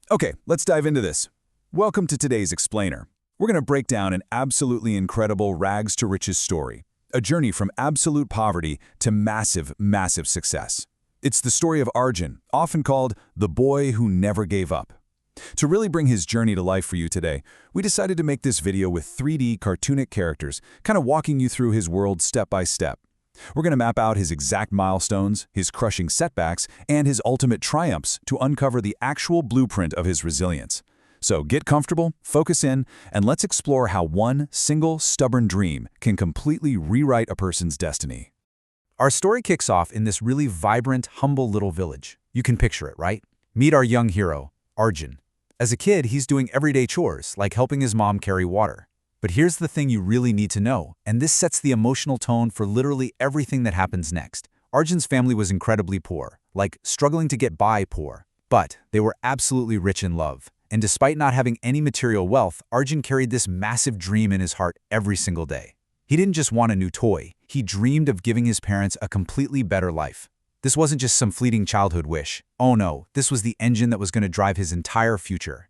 Okay, let's dive into this. Welcome to today's Explainer. We're going to break down an absolutely incredible rags to riches story, a journey from absolute poverty to massive, massive success. It's the story of Arjun, often called the boy who never gave up. To really bring his journey to life for you today, we decided to make this video with 3D cartoonic characters, kind of walking you through his world step by step. We're going to map out his exact milestones, his crushing setbacks, and his ultimate triumphs to uncover the actual blueprint of his resilience. So get comfortable, focus in, and let's explore how one single stubborn dream can completely rewrite a person's destiny. Our story kicks off in this really vibrant, humble little village. You can picture it, right? Meet our young hero, Arjun. As a kid, he's doing everyday chores, like helping his mom carry water. But here's the thing you really need to know, and this sets the emotional tone for literally everything that happens next. Arjun's family was incredibly poor, like struggling to get by poor. But they were absolutely rich in love. And despite not having any material wealth, Arjun carried this massive dream in his heart every single day. He didn't just want a new toy, he dreamed of giving his parents a completely better life. This wasn't just some fleeting childhood wish. Oh no, this was the engine that was going to drive his entire future.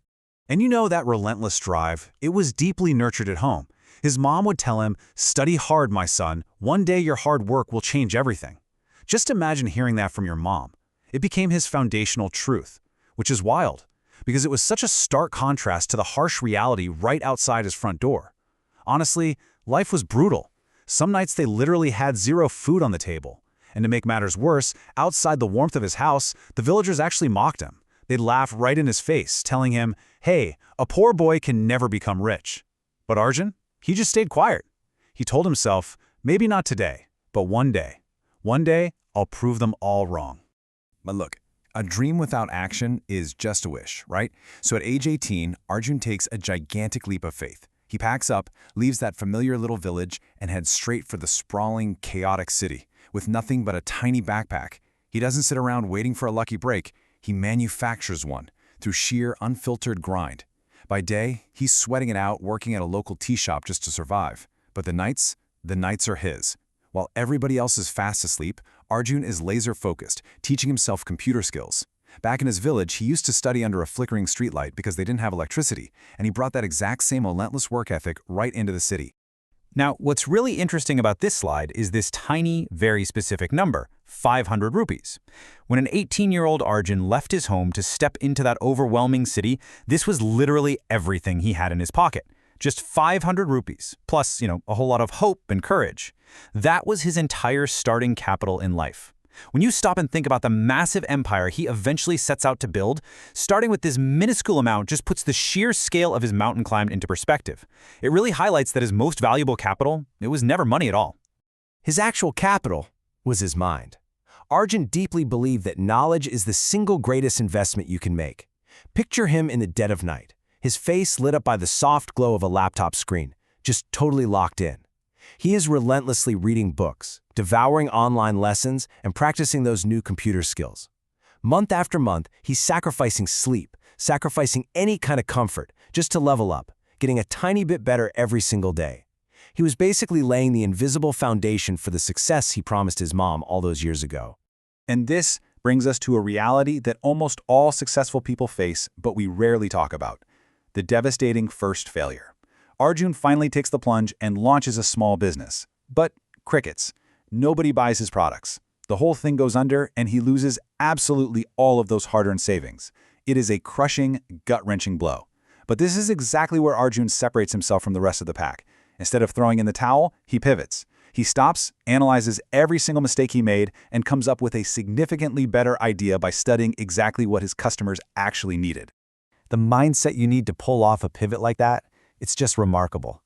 And you know that relentless drive, it was deeply nurtured at home. His mom would tell him, "Study hard, my son. One day your hard work will change everything." Just imagine hearing that from your mom. It became his foundational truth, which is wild, because it was such a stark contrast to the harsh reality right outside his front door. Honestly, life was brutal. Some nights they literally had zero food on the table. And to make matters worse, outside the warmth of his house, the villagers actually mocked him. They'd laugh right in his face, telling him, "Hey, a poor boy can never become rich." But Arjun, he just stayed quiet. He told himself, maybe not today, but one day. One day, I'll prove them all wrong. But look, a dream without action is just a wish, right? So at age 18, Arjun takes a gigantic leap of faith. He packs up, leaves that familiar little village, and heads straight for the sprawling, chaotic city. With nothing but a tiny backpack, he doesn't sit around waiting for a lucky break. He manufactures one through sheer, unfiltered grind. By day, he's sweating it out, working at a local tea shop just to survive. But the nights are his. While everybody else is fast asleep, Arjun is laser-focused, teaching himself computer skills. Back in his village, he used to study under a flickering streetlight because they didn't have electricity, and he brought that exact same relentless work ethic right into the city. Now, what's really interesting about this slide is this tiny, very specific number, 500 rupees. When an 18-year-old Arjun left his home to step into that overwhelming city, this was literally everything he had in his pocket. Just 500 rupees, plus, a whole lot of hope and courage. That was his entire starting capital in life. When you stop and think about the massive empire he eventually sets out to build, starting with this minuscule amount just puts the sheer scale of his mountain climb into perspective. It really highlights that his most valuable capital, it was never money at all. His actual capital was his mind. Arjun deeply believed that knowledge is the single greatest investment you can make. Picture him in the dead of night, his face lit up by the soft glow of a laptop screen, just totally locked in. He is relentlessly reading books, devouring online lessons, and practicing those new computer skills. Month after month, he's sacrificing sleep, sacrificing any kind of comfort, just to level up, getting a tiny bit better every single day. He was basically laying the invisible foundation for the success he promised his mom all those years ago. And this brings us to a reality that almost all successful people face, but we rarely talk about: the devastating first failure. Arjun finally takes the plunge and launches a small business. But crickets. Nobody buys his products. The whole thing goes under, and he loses absolutely all of those hard-earned savings. It is a crushing, gut-wrenching blow. But this is exactly where Arjun separates himself from the rest of the pack. Instead of throwing in the towel, he pivots. He stops, analyzes every single mistake he made, and comes up with a significantly better idea by studying exactly what his customers actually needed. The mindset you need to pull off a pivot like that, it's just remarkable.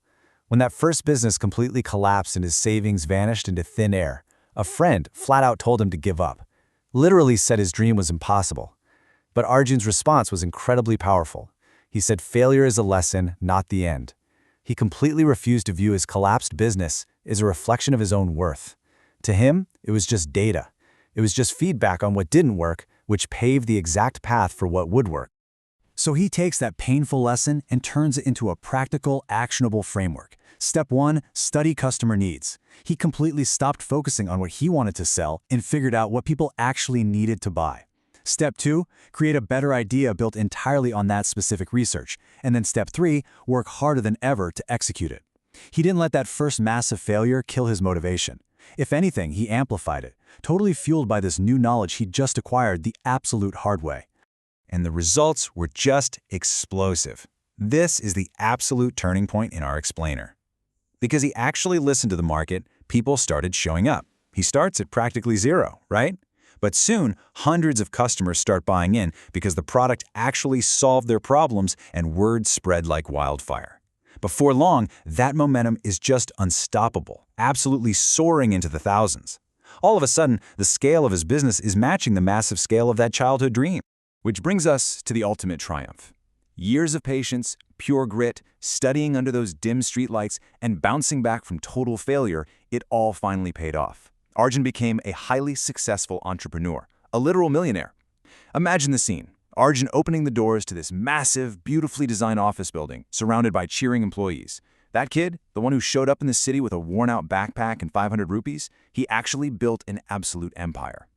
When that first business completely collapsed and his savings vanished into thin air, a friend flat out told him to give up. Literally said his dream was impossible. But Arjun's response was incredibly powerful. He said failure is a lesson, not the end. He completely refused to view his collapsed business as a reflection of his own worth. To him, it was just data. It was just feedback on what didn't work, which paved the exact path for what would work. So he takes that painful lesson and turns it into a practical, actionable framework. Step 1, study customer needs. He completely stopped focusing on what he wanted to sell and figured out what people actually needed to buy. Step 2, create a better idea built entirely on that specific research. And then Step 3, work harder than ever to execute it. He didn't let that first massive failure kill his motivation. If anything, he amplified it, totally fueled by this new knowledge he'd just acquired the absolute hard way. And the results were just explosive. This is the absolute turning point in our explainer. Because he actually listened to the market, people started showing up. He starts at practically zero, right? But soon, hundreds of customers start buying in because the product actually solved their problems and word spread like wildfire. Before long, that momentum is just unstoppable, absolutely soaring into the thousands. All of a sudden, the scale of his business is matching the massive scale of that childhood dream. Which brings us to the ultimate triumph. Years of patience, pure grit, studying under those dim streetlights, and bouncing back from total failure, it all finally paid off. Arjun became a highly successful entrepreneur, a literal millionaire. Imagine the scene. Arjun opening the doors to this massive, beautifully designed office building, surrounded by cheering employees. That kid, the one who showed up in the city with a worn-out backpack and 500 rupees, he actually built an absolute empire.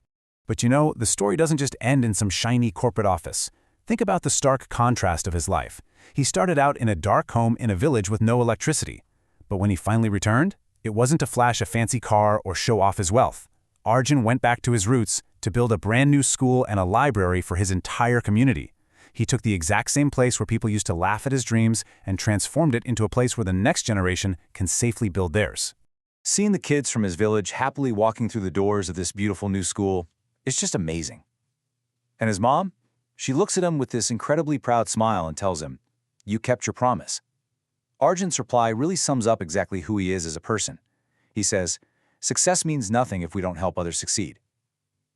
But you know, the story doesn't just end in some shiny corporate office. Think about the stark contrast of his life. He started out in a dark home in a village with no electricity. But when he finally returned, it wasn't to flash a fancy car or show off his wealth. Arjun went back to his roots to build a brand new school and a library for his entire community. He took the exact same place where people used to laugh at his dreams and transformed it into a place where the next generation can safely build theirs. Seeing the kids from his village happily walking through the doors of this beautiful new school, it's just amazing. And his mom? She looks at him with this incredibly proud smile and tells him, "You kept your promise." Arjun's reply really sums up exactly who he is as a person. He says, "Success means nothing if we don't help others succeed."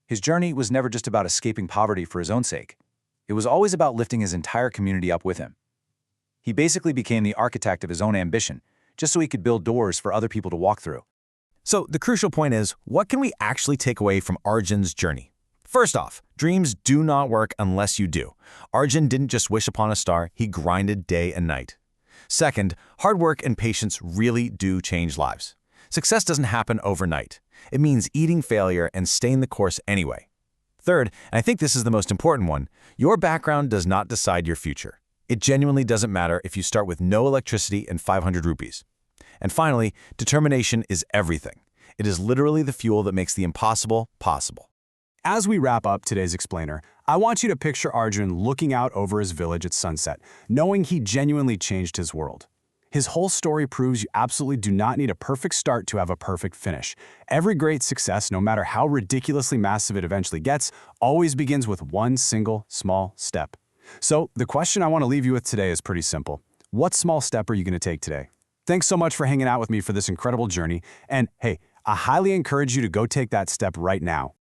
His journey was never just about escaping poverty for his own sake. It was always about lifting his entire community up with him. He basically became the architect of his own ambition, just so he could build doors for other people to walk through. So the crucial point is, what can we actually take away from Arjun's journey? First off, dreams do not work unless you do. Arjun didn't just wish upon a star, he grinded day and night. Second, hard work and patience really do change lives. Success doesn't happen overnight. It means eating failure and staying the course anyway. Third, and I think this is the most important one, your background does not decide your future. It genuinely doesn't matter if you start with no electricity and 500 rupees. And finally, determination is everything. It is literally the fuel that makes the impossible possible. As we wrap up today's explainer, I want you to picture Arjun looking out over his village at sunset, knowing he genuinely changed his world. His whole story proves you absolutely do not need a perfect start to have a perfect finish. Every great success, no matter how ridiculously massive it eventually gets, always begins with one single small step. So the question I want to leave you with today is pretty simple. What small step are you going to take today? Thanks so much for hanging out with me for this incredible journey. And hey, I highly encourage you to go take that step right now.